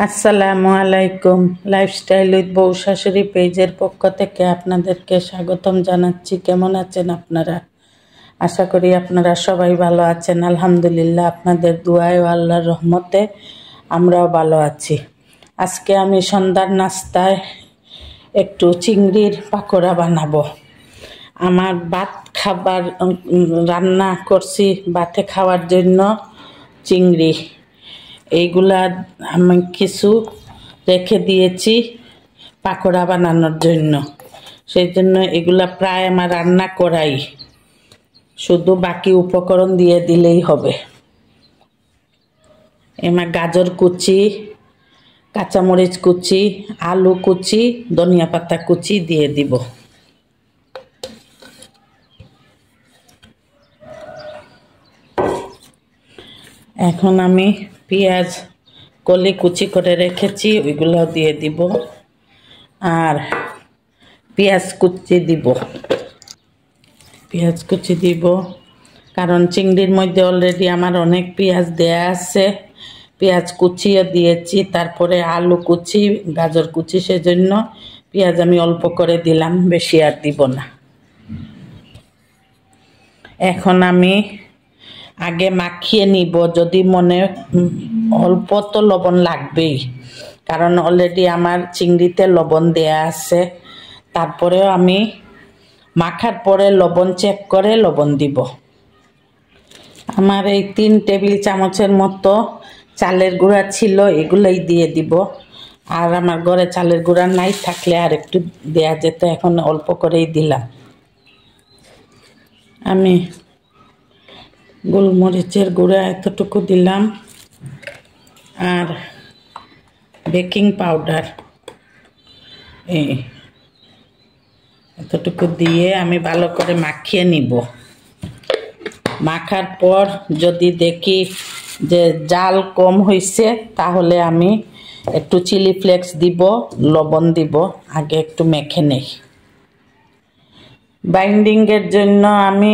আসসালামু আলাইকুম। Lifestyle with বউ শাশুড়ি পেজের পক্ষ থেকে আপনাদেরকে স্বাগতম জানাচ্ছি। কেমন আছেন আপনারা? আশা করি আপনারা সবাই ভালো আছেন। আলহামদুলিল্লাহ, আপনাদের দুআয় ও আল্লাহর রহমতে আমরাও ভালো আছি। আজকে আমি সন্ধ্যার নাস্তায় একটু চিংড়ির পাকোড়া বানাবো। আমার ভাত খাবার রান্না করছি, ভাতে খাওয়ার জন্য চিংড়ি এইগুলা আমি কিছু রেখে দিয়েছি পাকোড়া বানানোর জন্য। সেই জন্য এগুলা প্রায় আমার রান্না করাই, শুধু বাকি উপকরণ দিয়ে দিলেই হবে। এবার গাজর কুচি, কাঁচামরিচ কুচি, আলু কুচি, ধনিয়া পাতা কুচি দিয়ে দিব। এখন আমি পেঁয়াজ কলি কুচি করে রেখেছি, ওইগুলো দিয়ে দিব। আর পেঁয়াজ কুচি দিব, পেঁয়াজ কুচি দিব কারণ চিংড়ির মধ্যে অলরেডি আমার অনেক পেঁয়াজ দেয়া আছে। পেঁয়াজ কুচিও দিয়েছি, তারপরে আলু কুচি, গাজর কুচি, সেজন্য পেঁয়াজ আমি অল্প করে দিলাম, বেশি আর দিব না। এখন আমি আগে মাখিয়ে নিব, যদি মনে অল্প তো লবণ লাগবেই, কারণ অলরেডি আমার চিংড়িতে লবণ দেয়া আছে। তারপরেও আমি মাখার পরে লবণ চেক করে লবণ দিব। আমার এই 3 টেবিল চামচের মতো চালের গুঁড়া ছিল, এগুলোই দিয়ে দিব। আর আমার ঘরে চালের গুঁড়া নাই, থাকলে আর একটু দেয়া যেত, এখন অল্প করেই দিলাম। আমি গোলমরিচের গুঁড়া এতটুকু দিলাম, আর বেকিং পাউডার এতটুকু দিয়ে আমি ভালো করে মাখিয়ে নিব। মাখার পর যদি দেখি যে জাল কম হয়েছে, তাহলে আমি একটু চিলি ফ্লেক্স দিব, লবণ দিব। আগে একটু মেখে নেই। বাইন্ডিংয়ের জন্য আমি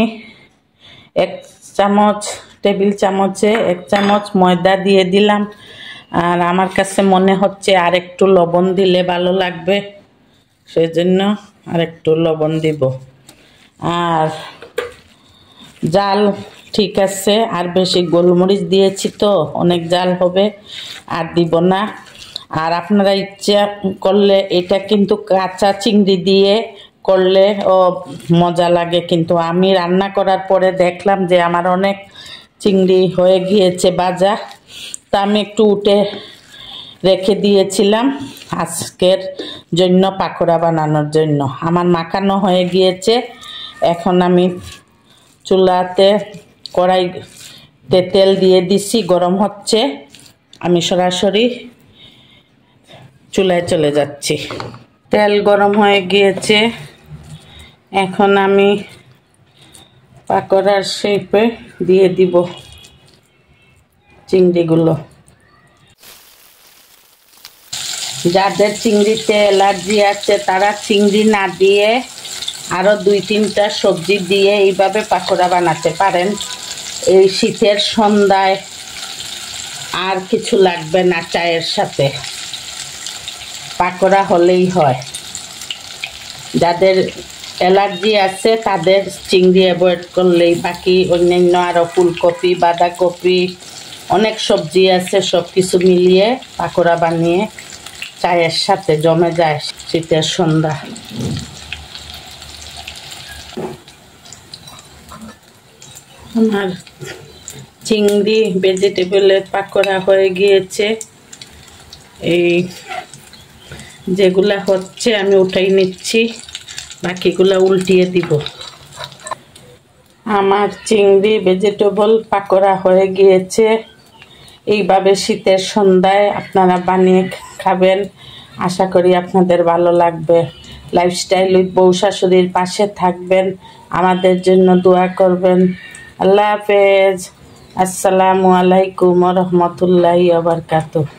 1 চামচ, টেবিল চামচে 1 চামচ ময়দা দিয়ে দিলাম। আর আমার কাছে মনে হচ্ছে আর একটু লবণ দিলে ভালো লাগবে, সেজন্য আর একটু লবণ দিব। আর জাল ঠিক আছে, আর বেশি গোলমরিচ দিয়েছি তো অনেক জাল হবে, আর দিব না। আর আপনারা ইচ্ছা করলে এটা কিন্তু কাঁচা চিংড়ি দিয়ে করলে ও মজা লাগে, কিন্তু আমি রান্না করার পরে দেখলাম যে আমার অনেক চিংড়ি হয়ে গিয়েছে ভাজা, তা আমি একটু উঠে রেখে দিয়েছিলাম আজকের জন্য পাকোড়া বানানোর জন্য। আমার মাখানো হয়ে গিয়েছে। এখন আমি চুলাতে কড়াইতে তেল দিয়ে দিছি, গরম হচ্ছে। আমি সরাসরি চুলায় চলে যাচ্ছি। তেল গরম হয়ে গিয়েছে, এখন আমি পাকোড়ার শেপে দিয়ে দিব চিংড়িগুলো। যাদের চিংড়িতে অ্যালার্জি আছে তারা চিংড়ি না দিয়ে আরও 2-3টা সবজি দিয়ে এইভাবে পাকোড়া বানাতে পারেন। এই শীতের সন্ধ্যায় আর কিছু লাগবে না, চায়ের সাথে পাকোড়া হলেই হয়। যাদের অ্যালার্জি আছে তাদের চিংড়ি অ্যাভয়েড করলেই, বাকি অন্যান্য আরও ফুলকপি, বাঁধাকপি, অনেক সবজি আছে, সব কিছু মিলিয়ে পাকোড়া বানিয়ে চায়ের সাথে জমে যায় শীতের সন্ধ্যা। আমার চিংড়ি ভেজিটেবলের পাকোড়া হয়ে গিয়েছে। এই যেগুলা হচ্ছে আমি উঠাই নিচ্ছি, বাকিগুলা উল্টিয়ে দিব। আমার চিংড়ি ভেজিটেবল পাকোড়া হয়ে গিয়েছে। এইভাবে শীতের সন্ধ্যায় আপনারা বানিয়ে খাবেন, আশা করি আপনাদের ভালো লাগবে। লাইফস্টাইল উইথ বউ শাশুড়ির পাশে থাকবেন, আমাদের জন্য দোয়া করবেন। আল্লাহ হাফেজ। আসসালামু আলাইকুম ওয়া রাহমাতুল্লাহি ওয়া বারাকাতুহু।